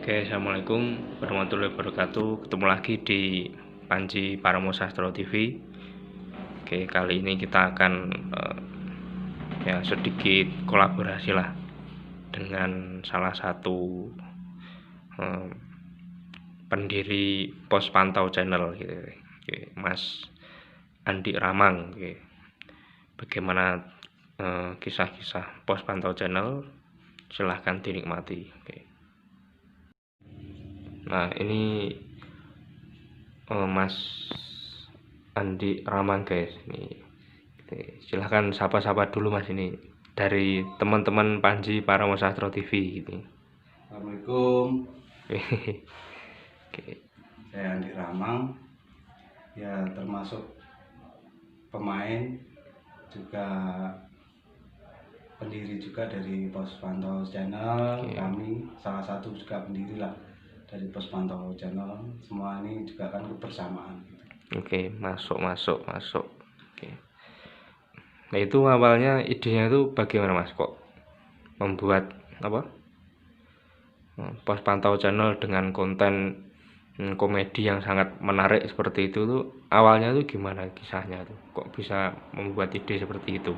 Oke, assalamualaikum warahmatullahi wabarakatuh. Ketemu lagi di Panji Paramo Sastro TV. Oke, kali ini kita akan ya sedikit kolaborasi lah dengan salah satu pendiri Pos Pantau Channel gitu. Oke, Mas Andi Ramang. Oke. Bagaimana kisah-kisah Pos Pantau Channel? Silahkan dinikmati. Oke. Nah, ini Mas Andi Ramang guys. Ini silahkan sapa-sapa dulu Mas, ini dari teman-teman Panji Paramo Sastro TV gitu. Assalamualaikum. Oke. Saya Andi Ramang, ya termasuk pemain juga pendiri juga dari Pos Pantau Channel. Oke. Kami salah satu juga pendiri lah dari Pos Pantau Channel. Semua ini juga kan kebersamaan. Oke, masuk. Oke. Nah, itu awalnya idenya itu bagaimana Mas, kok membuat apa? Pos Pantau Channel dengan konten komedi yang sangat menarik seperti itu tuh awalnya tuh gimana kisahnya tuh? Kok bisa membuat ide seperti itu?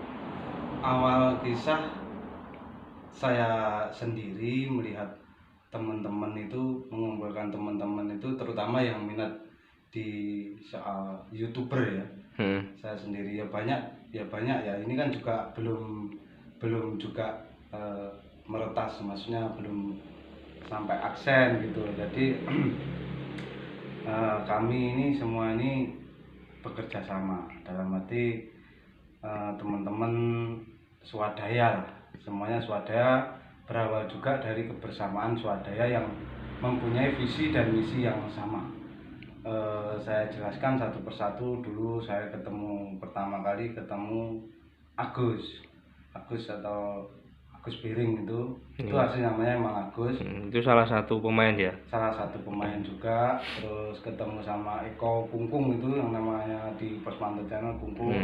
Awal kisah saya sendiri melihat teman-teman itu, mengumpulkan teman-teman itu, terutama yang minat di soal YouTuber ya. Saya sendiri ya banyak ya. Ini kan juga belum juga meretas, maksudnya belum sampai aksen gitu. Jadi kami ini semua ini bekerja sama, dalam arti teman-teman swadaya lah, semuanya swadaya, berawal juga dari kebersamaan swadaya yang mempunyai visi dan misi yang sama. Saya jelaskan satu persatu. Dulu saya pertama kali ketemu Agus atau Agus Piring itu asli namanya emang Agus. Itu salah satu pemain ya? Salah satu pemain juga. Terus ketemu sama Eko Kungkung itu yang namanya di Pos Pantau Channel Kungkung.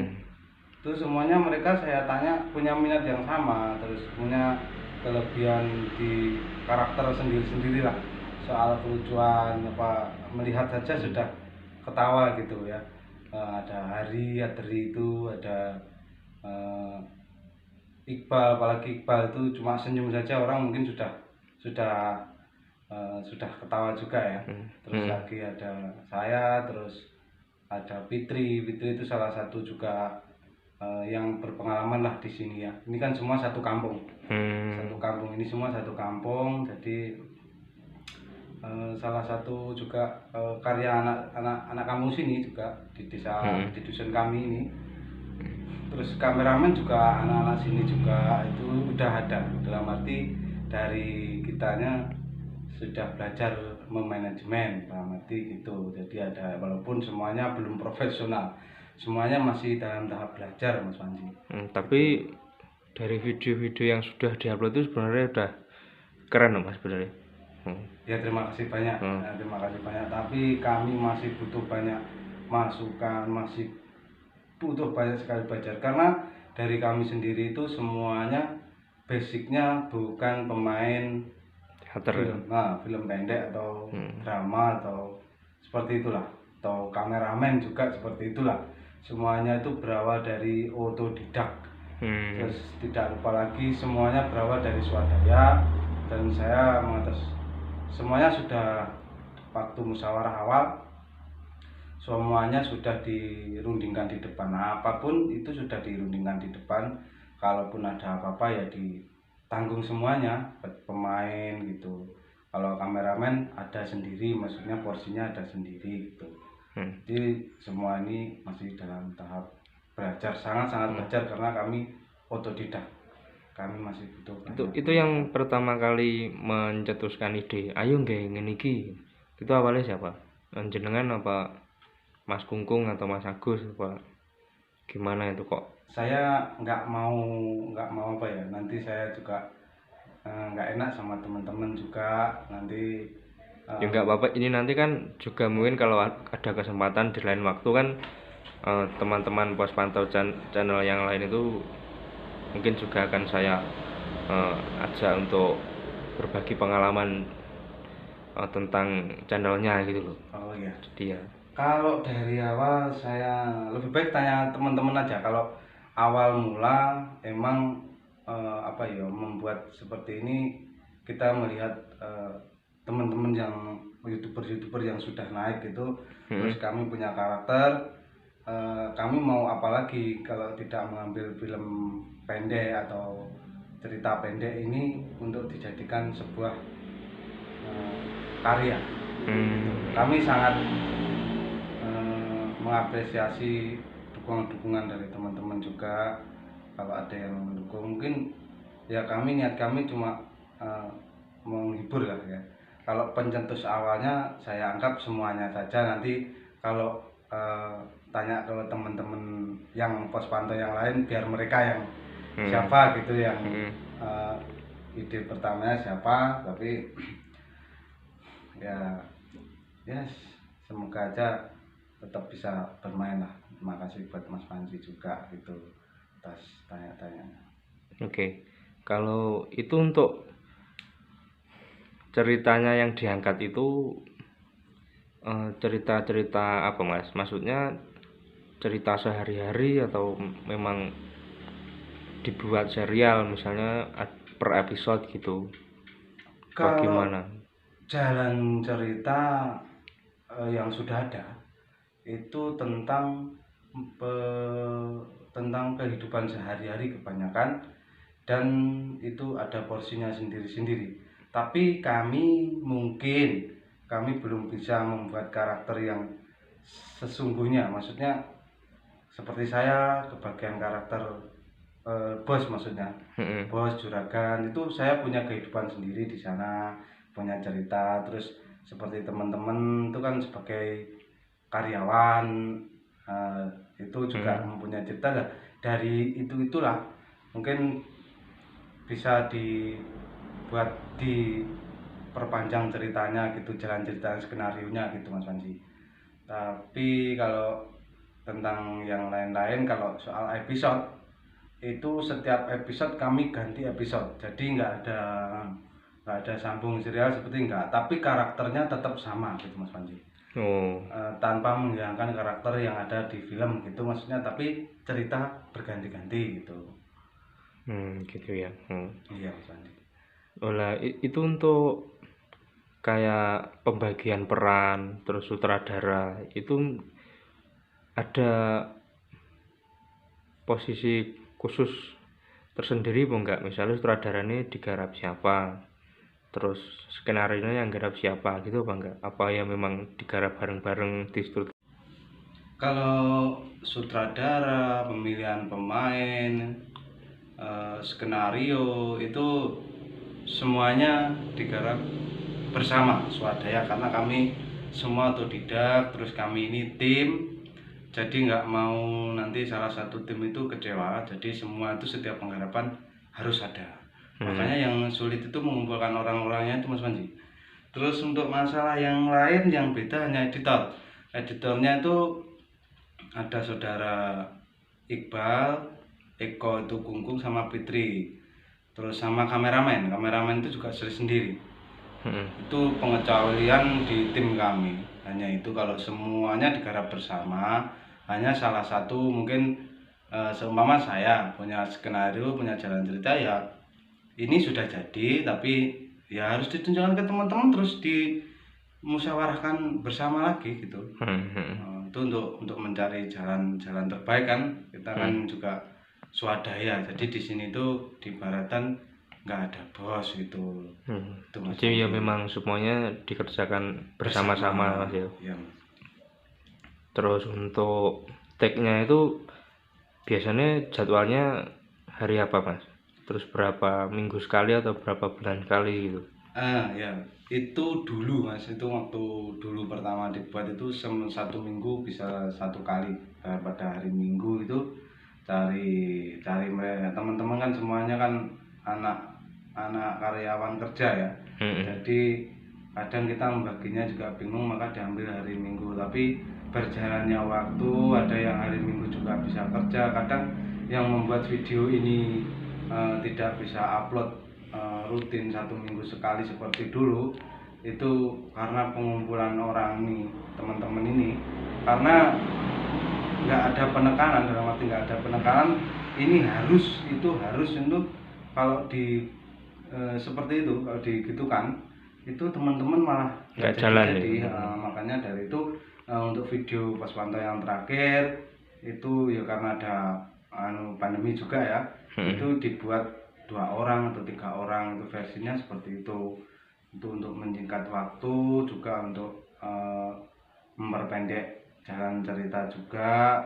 Itu semuanya mereka saya tanya punya minat yang sama, terus punya kelebihan di karakter sendiri-sendiri lah. Soal kelucuan apa, melihat saja sudah ketawa gitu ya. Ada Adri itu, ada Iqbal, apalagi Iqbal itu cuma senyum saja orang mungkin sudah ketawa juga ya. Terus lagi ada saya, terus ada Fitri itu salah satu juga yang berpengalaman lah di sini ya. Ini kan semua satu kampung. Satu kampung ini semua satu kampung. Jadi salah satu juga karya anak kampung sini juga di desa, di dusun kami ini. Terus kameramen juga anak-anak sini juga itu udah ada, dalam arti dari kitanya sudah belajar memanajemen, dalam arti gitu. Jadi ada, walaupun semuanya belum profesional, semuanya masih dalam tahap belajar Mas Panji. Tapi dari video-video yang sudah diupload itu sebenarnya udah keren loh Mas sebenarnya. Ya terima kasih banyak. Terima kasih banyak. Tapi kami masih butuh banyak masukan, masih butuh banyak sekali belajar, karena dari kami sendiri itu semuanya basicnya bukan pemain film pendek atau drama atau seperti itulah, atau kameramen juga seperti itulah. Semuanya itu berawal dari otodidak. Terus tidak lupa lagi semuanya berawal dari swadaya, dan saya semuanya sudah waktu musyawarah awal semuanya sudah dirundingkan di depan. Nah, apapun itu sudah dirundingkan di depan. Kalaupun ada apa-apa ya ditanggung semuanya, pemain gitu. Kalau kameramen ada sendiri, maksudnya porsinya ada sendiri gitu. Jadi semua ini masih dalam tahap belajar, sangat-sangat belajar, karena kami otodidak. Kami masih butuh banyak. Itu yang pertama kali mencetuskan ide, ayo nggak ngene iki. Itu awalnya siapa? Jenengan apa Mas Kungkung atau Mas Agus apa gimana itu kok? Saya nggak mau apa ya, nanti saya juga nggak enak sama teman-teman juga nanti. Ya nggak apa-apa, ini nanti kan juga mungkin kalau ada kesempatan di lain waktu kan teman-teman Pos Pantau Channel yang lain itu mungkin juga akan saya ajak untuk berbagi pengalaman tentang channelnya gitu loh. Oh iya. Dia. Kalau dari awal saya lebih baik tanya teman-teman aja. Kalau awal mula emang membuat seperti ini, kita melihat teman-teman yang youtuber yang sudah naik gitu, terus kami punya karakter, kami mau apalagi kalau tidak mengambil film pendek atau cerita pendek ini untuk dijadikan sebuah karya. Kami sangat mengapresiasi dukungan-dukungan dari teman-teman juga. Kalau ada yang mendukung, mungkin ya niat kami cuma menghibur lah ya. Kalau pencetus awalnya saya anggap semuanya saja, nanti kalau tanya ke teman-teman yang pos pantau yang lain, biar mereka yang siapa gitu yang ide pertamanya siapa. Tapi ya semoga aja tetap bisa bermain lah. Terima kasih buat Mas Panji juga gitu atas tanya-tanyanya. Oke. Kalau itu untuk ceritanya yang diangkat itu cerita-cerita apa Mas? Maksudnya cerita sehari-hari atau memang dibuat serial misalnya per episode gitu? Bagaimana? Jalan cerita yang sudah ada itu tentang kehidupan sehari-hari kebanyakan, dan itu ada porsinya sendiri-sendiri. Tapi kami belum bisa membuat karakter yang sesungguhnya, maksudnya seperti saya kebagian karakter bos, maksudnya bos juragan itu saya punya kehidupan sendiri di sana, punya cerita. Terus seperti teman-teman itu kan sebagai karyawan itu juga mempunyai cerita lah. Dari itulah mungkin bisa diperpanjang ceritanya gitu, jalan cerita skenarionya gitu Mas Panji. Tapi kalau tentang yang lain-lain, kalau soal episode itu setiap episode kami ganti episode, jadi nggak ada sambung serial seperti enggak, tapi karakternya tetap sama gitu Mas Panji. Tanpa menghilangkan karakter yang ada di film gitu maksudnya, tapi cerita berganti-ganti gitu. Gitu ya. Iya Mas Panji. Itu untuk kayak pembagian peran, terus sutradara itu ada posisi khusus tersendiri apa enggak? Misalnya sutradaranya digarap siapa, terus skenario yang garap siapa gitu apa enggak? Apa ya memang digarap bareng-bareng di studio? Kalau sutradara, pemilihan pemain, skenario itu semuanya digarap bersama swadaya, karena kami semua otodidak, terus kami ini tim, jadi nggak mau nanti salah satu tim itu kecewa. Jadi semua itu setiap penggarapan harus ada. Makanya yang sulit itu mengumpulkan orang-orangnya itu Mas Panji. Terus untuk masalah yang lain yang beda hanya editornya itu ada saudara Iqbal, Eko itu Kungkung sama Fitri. Terus sama kameramen itu juga sendiri. Itu pengecualian di tim kami. Hanya itu, kalau semuanya digarap bersama, hanya salah satu mungkin seumpama saya punya skenario, punya jalan cerita, ya ini sudah jadi, tapi ya harus ditunjukkan ke teman-teman, terus dimusyawarahkan bersama lagi gitu. Itu untuk mencari jalan terbaik kan. Kita kan juga swadaya, jadi di sini tuh di Baratan nggak ada bos gitu. Jadi ya memang semuanya dikerjakan bersama-sama Mas ya. Terus untuk take-nya itu biasanya jadwalnya hari apa Mas? Terus berapa minggu sekali atau berapa bulan sekali gitu? Ya itu dulu Mas, itu waktu dulu pertama dibuat itu 1 minggu bisa 1 kali. Pada hari Minggu itu cari mereka, teman-teman kan semuanya kan anak karyawan kerja ya. Jadi kadang kita membaginya juga bingung, maka diambil hari Minggu. Tapi berjalannya waktu, ada yang hari Minggu juga bisa kerja. Kadang yang membuat video ini tidak bisa upload rutin 1 minggu sekali seperti dulu, itu karena pengumpulan orang ini, teman-teman ini, karena nggak ada penekanan, dalam arti nggak ada penekanan, ini harus, itu harus, itu kalau di seperti itu, kalau digitukan itu teman-teman malah nggak jalan jadi. Makanya dari itu untuk video Pos Pantau yang terakhir itu ya karena ada pandemi juga ya, itu dibuat 2 orang atau 3 orang, itu versinya seperti itu untuk menyingkat waktu, juga untuk memperpendek jalan cerita juga,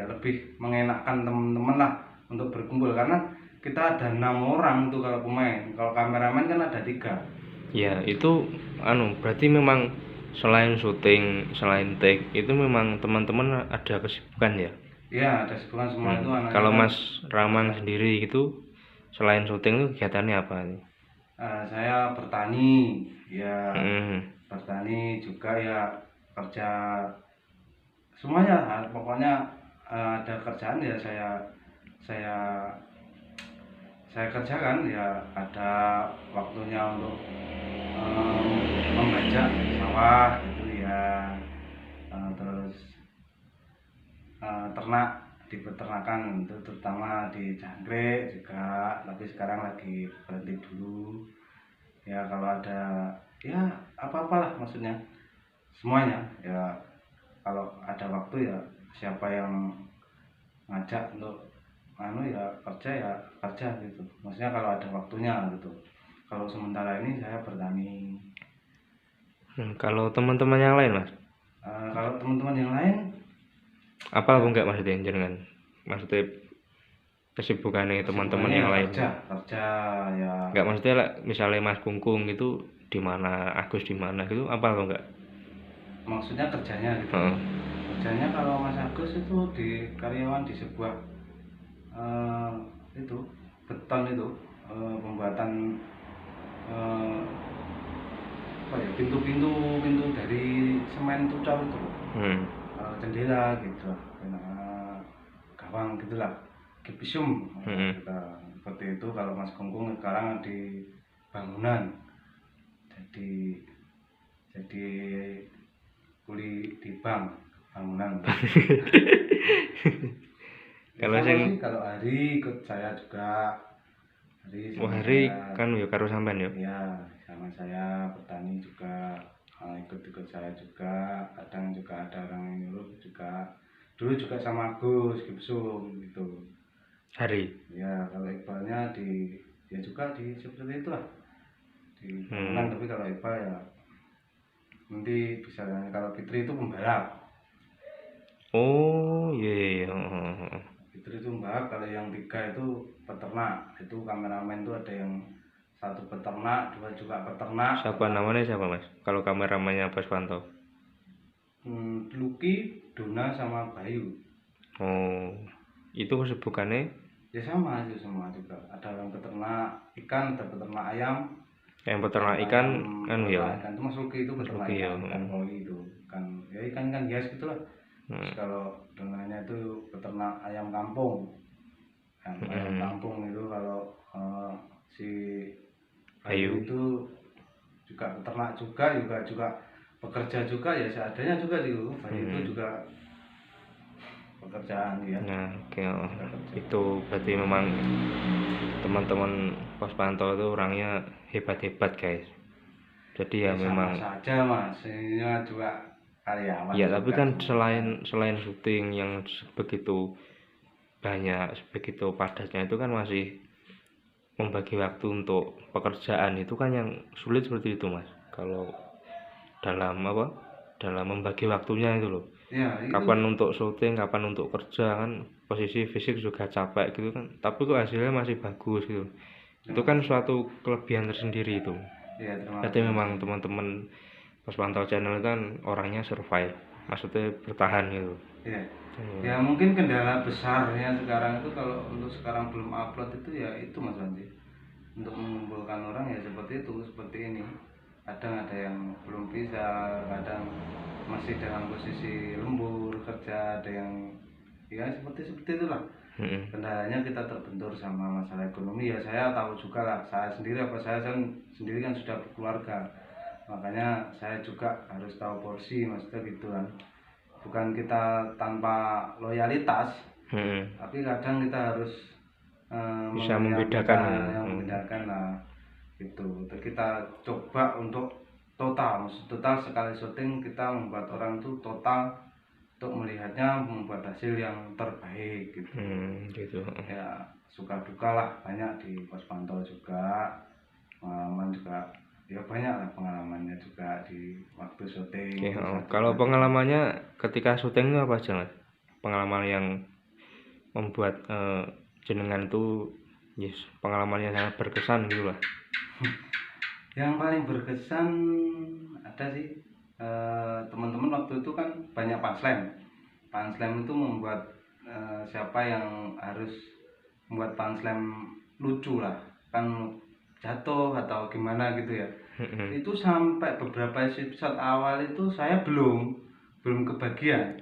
lebih mengenakkan teman-teman lah untuk berkumpul, karena kita ada 6 orang tuh kalau pemain, kalau kameramen kan ada 3. Ya itu berarti memang selain syuting, selain take itu memang teman-teman ada kesibukan ya? Iya, ada kesibukan semua itu anak. Kalau Mas Rahman sendiri gitu selain syuting itu kegiatannya apa nih? Saya bertani ya, bertani juga ya, kerja semuanya, pokoknya ada kerjaan ya saya kerjakan ya, ada waktunya untuk membajak sawah gitu ya, terus ternak di peternakan itu, terutama di jangkrik juga, tapi sekarang lagi berhenti dulu ya. Kalau ada ya apa-apalah, maksudnya semuanya ya, kalau ada waktu ya siapa yang ngajak untuk ya kerja gitu, maksudnya kalau ada waktunya gitu. Kalau sementara ini saya bertani. Kalau teman-teman yang lain Mas? Kalau teman-teman yang lain apa enggak maksudnya jenengan? Maksudnya kesibukannya teman-teman yang lain? Kerja ya. Enggak, maksudnya misalnya Mas Kungkung gitu di mana, Agus di mana gitu, apa enggak? Maksudnya kerjanya gitu. Kerjanya kalau Mas Agus itu di karyawan di sebuah itu beton itu, pembuatan pintu dari semen tucal itu, jendela gitu, gawang gitulah, gipsum kita seperti itu. Kalau Mas Kungkung sekarang di bangunan, jadi kuli di bangunan. Kalau Hari ikut saya juga. Hari kan ya karo sampean ya? Iya, sama saya bertani juga, ikut saya juga. Kadang juga ada orang yang nyuruh juga. Dulu juga sama Agus Gipsum gitu. Hari. Ya, kalau Iqbalnya dia juga di seperti itulah, di bangunan. Tapi kalau Iqbal ya nanti bisa, kalau Fitri itu pembalap. Oh iya. Fitri itu pembalap. Kalau yang 3 itu peternak. Itu kameramen itu ada yang 1 peternak, 2 juga peternak. Siapa namanya siapa Mas? Kalau kameramannya Pos Pantau? Lucky, Dona sama Bayu. Oh, itu kesibukannya? Ya sama itu semua juga. Ada yang peternak ikan, ada peternak ayam. Yang peternak ikan kan ya. Ikan itu Mas Luki itu peternak ikan koi itu kan, ya ikan hias gitulah. Terus kalau Donanya itu peternak ayam kampung. Ayam kampung itu kalau si Bayu itu juga peternak juga pekerja juga ya, seadanya juga itu. Bayu itu juga pekerjaan ya. Nah, itu berarti memang teman-teman Pos Pantau itu orangnya hebat-hebat guys. Jadi ya memang saja Mas, ini juga karyawan. Ya tapi kan selain syuting yang begitu banyak, begitu padatnya, itu kan masih membagi waktu untuk pekerjaan. Itu kan yang sulit seperti itu Mas. Kalau dalam membagi waktunya itu loh. Ya, itu. Kapan untuk syuting, kapan untuk kerja, kan posisi fisik juga capek gitu kan. Tapi kok hasilnya masih bagus gitu. Itu kan suatu kelebihan tersendiri itu. Ya, berarti memang teman-teman Pos Pantau channel kan orangnya survive, maksudnya bertahan gitu. Iya. Ya mungkin kendala besarnya sekarang itu, kalau untuk sekarang belum upload itu ya itu Mas Andi. Untuk mengumpulkan orang ya seperti itu, seperti ini. Kadang ada yang belum bisa, kadang masih dalam posisi lembur kerja, ada yang ya seperti itulah. Kendalanya kita terbentur sama masalah ekonomi, ya saya tahu juga lah, saya sendiri sendiri kan sudah berkeluarga, makanya saya juga harus tahu porsi, maksudnya gitu kan. Bukan kita tanpa loyalitas, tapi kadang kita harus bisa membedakan yang membedakan lah gitu. Kita coba untuk total sekali syuting kita membuat orang tuh total untuk melihatnya, membuat hasil yang terbaik gitu. Gitu. Ya suka duka lah banyak di pos pantau juga, pengalaman juga ya banyak lah pengalamannya juga di waktu syuting. Kalau pengalamannya ketika syuting itu apa aja Mas? Pengalaman yang membuat jenengan tuh pengalamannya sangat berkesan gitu lah. Yang paling berkesan ada sih, teman-teman waktu itu kan banyak punchline itu membuat siapa yang harus membuat punchline lucu lah kan, jatuh atau gimana gitu ya. Itu sampai beberapa episode awal itu saya belum kebagian.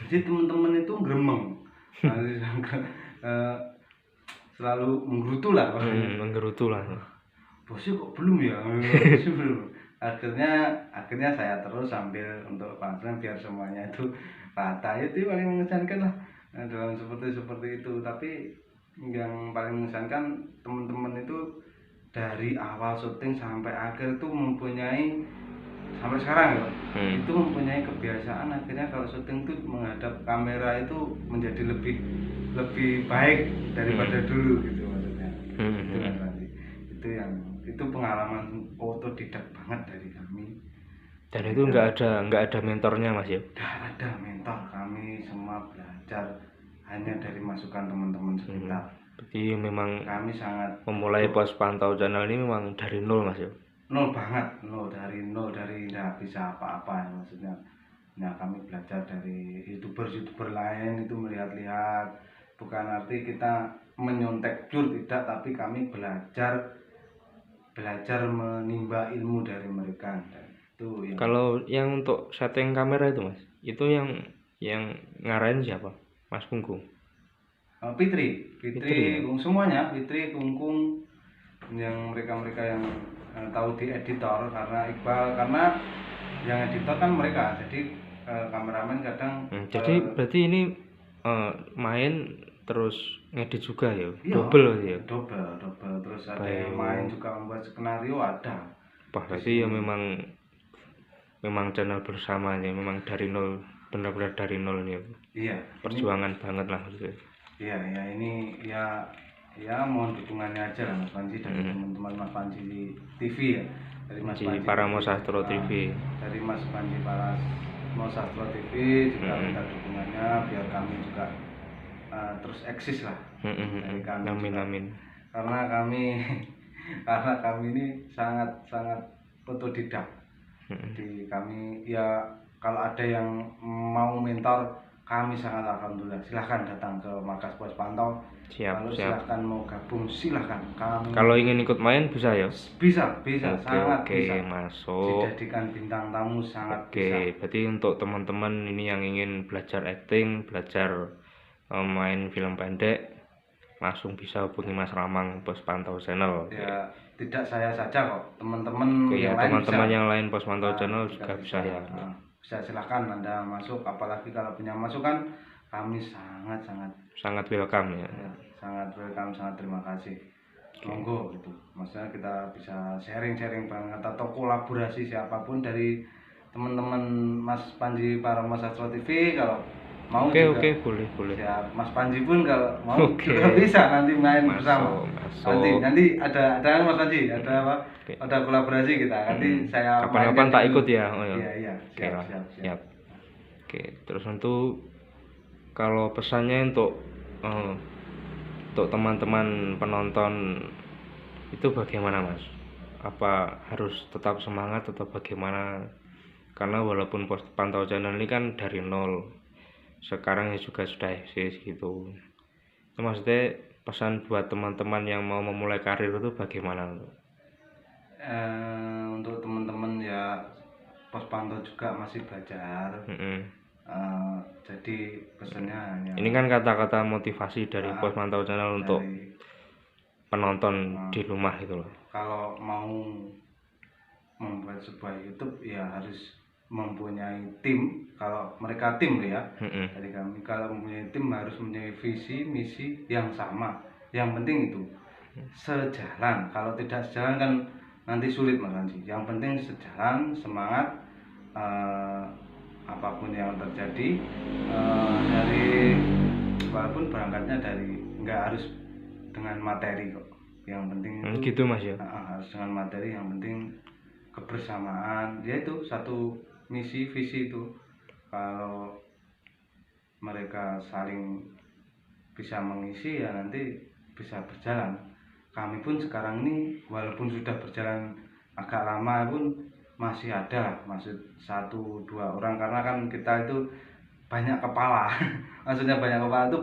Jadi teman-teman itu gremeng. Selalu menggerutu lah. Bosnya kok belum ya? Belum. Akhirnya saya terus sambil untuk punchline biar semuanya itu rata. Itu paling mengesankan lah dalam seperti itu. Tapi yang paling mengesankan teman-teman itu dari awal syuting sampai akhir itu mempunyai, sampai sekarang ya, itu mempunyai kebiasaan akhirnya kalau syuting itu menghadap kamera itu menjadi lebih baik daripada dulu gitu maksudnya. Itu kan tadi. Itu pengalaman otodidak banget dari kami. Dan itu nggak ada mentornya Mas ya? Nggak ada mentor, kami semua belajar hanya dari masukan teman-teman sekitar. Jadi memang kami sangat memulai pos pantau channel ini memang dari nol Mas ya? Nol banget, dari nggak bisa apa-apa maksudnya. Nah kami belajar dari youtuber lain itu, melihat-lihat, bukan arti kita menyontek tidak, tapi kami belajar menimba ilmu dari mereka. Itu yang... Kalau yang untuk setting kamera itu Mas, itu yang ngarahin siapa? Mas Kungkung? Fitri, semuanya, Fitri, Kungkung, yang mereka yang tahu di editor, karena yang editor kan mereka, jadi kameramen kadang jadi berarti ini main terus ngedit juga ya? Double terus ada yang main juga, membuat skenario ada. Berarti ya memang channel bersama ya, memang dari nol, benar-benar dari nol ini. Iya, perjuangan banget lah maksudnya. Iya ini ya mohon dukungannya aja lah Mas Panji, dari teman-teman Mas Panji di TV ya, dari Mas Panji Paramosastro TV, dari Mas Panji Paramosastro TV juga minta dukungannya biar kami juga terus eksis lah. Amin. Karena kami ini sangat otodidak. Jadi kami ya, kalau ada yang mau mentor kami sangat alhamdulillah, silahkan datang ke markas pos pantau. Siap. Silahkan mau gabung, silahkan. Kalau ingin ikut main bisa ya? Bisa, sangat bisa. Masuk. Dijadikan bintang tamu sangat bisa. Berarti untuk teman-teman ini yang ingin belajar acting, belajar main film pendek, langsung bisa hubungi Mas Ramang pos pantau channel. Ya, tidak saya saja kok, teman-teman yang lain pos pantau channel juga bisa ya. Bisa, silahkan Anda masuk, apalagi kalau punya masukan kami sangat welcome ya. Sangat welcome, sangat terima kasih. Monggo gitu, maksudnya kita bisa sharing banget atau kolaborasi siapapun dari teman-teman Mas Panji Paramosastro TV. Kalau mau Oke, boleh. Ya, Mas Panji pun kalau mau juga bisa nanti main bersama. Nanti ada Mas Panji, ada apa? Ada kolaborasi kita. Nanti saya kapan-kapan tak ikut ya. Iya. Siap. Oke, terus untuk kalau pesannya untuk teman-teman penonton itu bagaimana Mas? Apa harus tetap semangat atau bagaimana? Karena walaupun pos pantau channel ini kan dari nol, sekarang ya juga sudah eksis gitu. Itu maksudnya pesan buat teman-teman yang mau memulai karir itu bagaimana? Untuk teman-teman ya, pos pantau juga masih belajar. Jadi pesannya hanya ini kan kata-kata motivasi dari Pos Pantau Channel untuk penonton di rumah itu loh. Kalau mau membuat sebuah YouTube ya harus mempunyai tim. Kalau mereka tim ya, dari kami kalau mempunyai tim harus mempunyai visi misi yang sama. Yang penting itu sejalan. Kalau tidak sejalan kan nanti sulit Mas Anji. Yang penting sejalan, semangat, apapun yang terjadi, dari walaupun berangkatnya dari nggak harus dengan materi kok. Yang penting itu gitu Mas ya. Harus dengan materi, yang penting kebersamaan, yaitu satu misi visi itu. Kalau mereka saling bisa mengisi ya nanti bisa berjalan. Kami pun sekarang ini walaupun sudah berjalan agak lama pun masih ada, maksud 1-2 orang, karena kan kita itu banyak kepala maksudnya banyak kepala itu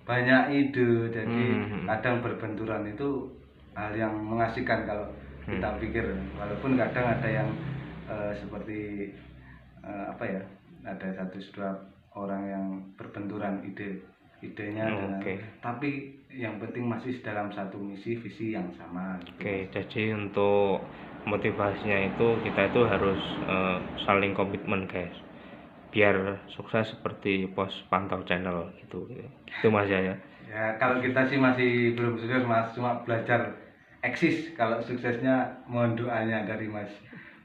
banyak ide, jadi kadang berbenturan. Itu hal yang mengasihkan kalau kita pikir, walaupun kadang ada yang seperti apa ya, ada 1-2 orang yang berbenturan idenya tapi yang penting masih dalam satu misi visi yang sama gitu. Jadi untuk motivasinya itu kita itu harus saling komitmen guys, biar sukses seperti Pos Pantau Channel gitu Mas ya. Ya kalau kita sih masih belum sukses Mas, cuma belajar eksis. Kalau suksesnya mohon doanya dari Mas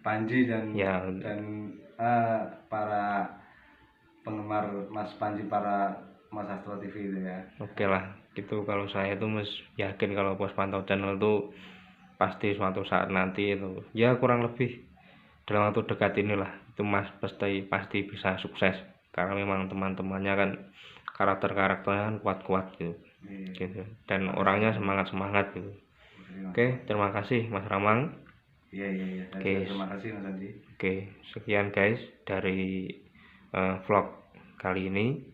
Panji dan para penggemar Mas Panji, para Mas Astro TV itu ya. Oke lah, gitu. Kalau saya tuh Mas yakin kalau Pos Pantau Channel tuh pasti suatu saat nanti itu ya kurang lebih dalam waktu dekat inilah itu Mas pasti bisa sukses, karena memang teman-temannya kan karakternya kan kuat-kuat gitu. Gitu. Dan orangnya semangat gitu. Oke, terima kasih Mas Ramang. Iya. Terima kasih Mas Andi. Oke, sekian guys dari vlog kali ini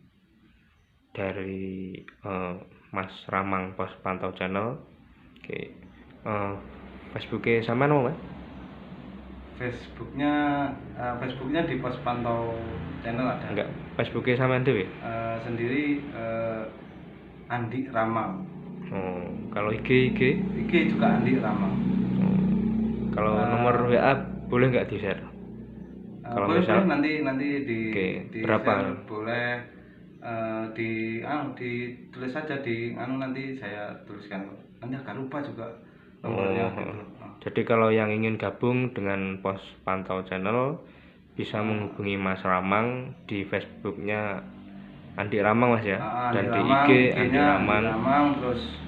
dari Mas Ramang Pos Pantau Channel. Oke, Facebooknya sama no Mas? Facebooknya di Pos Pantau Channel ada. Enggak, Facebooknya sama Andi sendiri Andi Ramang. Kalau IG juga Andi Ramang. Kalau nomor WA boleh nggak di share? Kalau boleh nanti di berapa? Share, boleh ditulis saja di nanti saya tuliskan. Nanti agak lupa juga nomornya gitu. Jadi kalau yang ingin gabung dengan Pos Pantau Channel bisa menghubungi Mas Ramang di Facebooknya Andi Ramang Mas ya, dan di IG Andi Ramang. Terus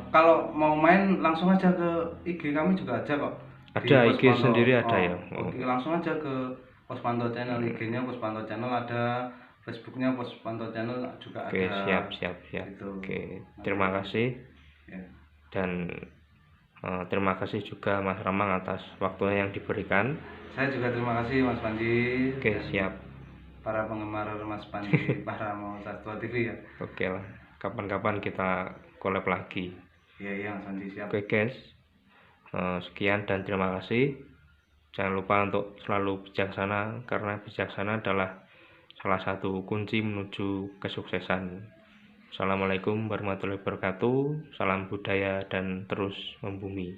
kalau mau main langsung aja ke IG kami juga ada kok. Ada IG sendiri ada ya. Langsung aja ke Pos Pantau Channel, IG-nya Pos Pantau Channel ada, Facebook-nya Pos Pantau Channel juga ada. Siap. Gitu. Terima kasih. Dan terima kasih juga Mas Ramang atas waktunya yang diberikan. Saya juga terima kasih Mas Panji. Siap. Para penggemar Mas Panji, para Mas Astro TV ya. Oke lah, kapan-kapan kita collab lagi. Iya Mas Panji, siap. Oke guys, sekian dan terima kasih. Jangan lupa untuk selalu bijaksana, karena bijaksana adalah salah satu kunci menuju kesuksesan. Assalamualaikum warahmatullahi wabarakatuh. Salam budaya dan terus membumi.